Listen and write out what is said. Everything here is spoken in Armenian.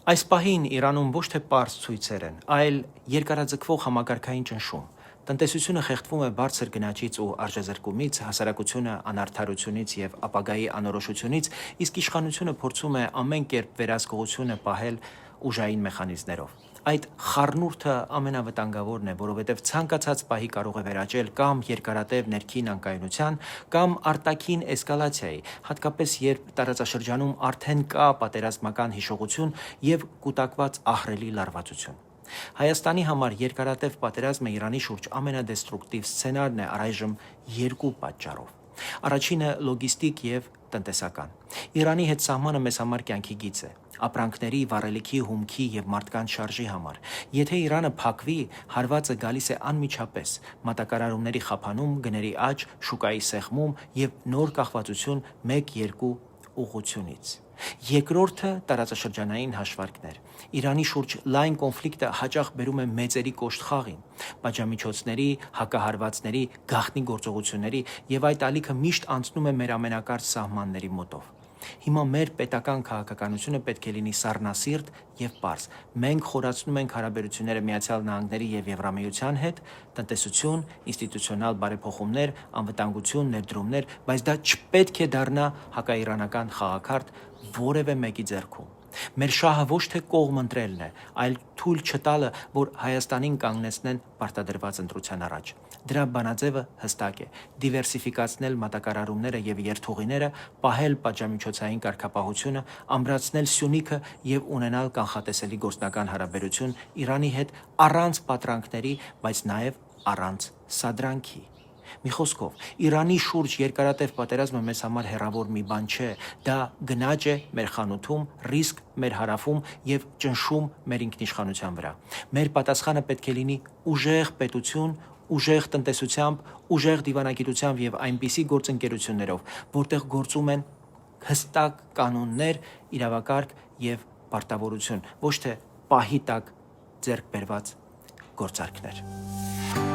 Այս պահին Իրանում ոչ թե պարզ ցույցեր են, այլ երկարաձգվող համակարգային ճնշում։ Տնտեսությունը խեղդվում է բարձր գնաճից ու արժեզրկումից, հասարակությունը անարդարությունից եւ ապագայի անորոշությունից, իսկ իշխանությունը փորձում է ամեն կերպ վերահսկողությունը պահել ուժային մեխանիզմներով։ Այդ խառնուրդը ամենավտանգավորն է, որովհետև ցանկացած պահի կարող է վերաճել կամ երկարատև ներքին անկայունության, կամ արտաքին էսկալացիայի, հատկապես երբ տարածաշրջանում արդեն կա պատերազմական հիշողություն եւ կուտակված ահռելի լարվածություն։ Հայաստանի համար երկարատև պատերազմը Իրանի շուրջ ամենադեստրուկտիվ սցենարն է առայժմ երկու պատճառով։ Առաջինը լոգիստիկ եւ տնտեսական։ Իրանի հետ սահմանը մեզ համար կյանքի գիծ է։ Ապրանքների, վառելիքի, հումքի եւ մարդկանց շարժի համար։ Եթե Իրանը փակվի, հարվածը գալիս է անմիջապես՝ մատակարարումների խափանում, գների աճ, շուկայի սեղմում եւ նոր կախվածություն 1-2 ուղղությունից։ Երկրորդը տարածաշրջանային հաշվարկներ։ Իրանի շուրջ լայն կոնֆլիկտը հաճախ բերում է մեծերի կոշտ խաղին, պատժամիջոցների, հակահարվածների, գաղտնի գործողությունների եւ այդ ալիքը միշտ անցնում է մեր ամենակարճ սահմանների մոտով։ Հիմա մեր պետական քաղաքականությունը պետք է լինի սառնասիրտ եւ պարզ։ Մենք խորացնում ենք հարաբերությունները Միացյալ Նահանգների եւ Եվրամիության հետ, տնտեսություն, ինստիտուցիոնալ բարեփոխումներ, անվտանգություն, ներդրումներ, բայց դա չպետք է դառնա հակաիրանական խաղաքարտ որևէ մեկի ձեռքում։ Մեր շահը ոչ թե կողմ ընտրելն է, այլ թույլ չտալը, որ Հայաստանին կանգնեցնեն պարտադրված ընտրության առաջ։ Դրա բանաձևը հստակ է՝ դիվերսիֆիկացնել մատակարարումները եւ երթուղիները, պահել պատժամիջոցային կարգապահությունը, ամրացնել Սյունիքը եւ ունենալ կանխատեսելի գործնական հարաբերություն Իրանի հետ առանց պատրանքների, բայց նաեւ առանց սադրանքի։ Մի խոսքով, Իրանի շուրջ երկարատև պատերազմը մեզ համար հեռավոր մի բան չէ, դա գնաճ է մեր խանութում, ռիսկ մեր հարավում եւ ճնշում մեր ինքնիշխանության վրա։ Մեր պատասխանը պետք է լինի ուժեղ պետություն, ուժեղ տնտեսությամբ, ուժեղ դիվանագիտությամբ եւ այնպիսի գործընկերություններով, որտեղ գործում են հստակ կանոններ, իրավակարգ եւ պարտավորություն, ոչ թե պահի տակ ձեռք բերված գործարքներ։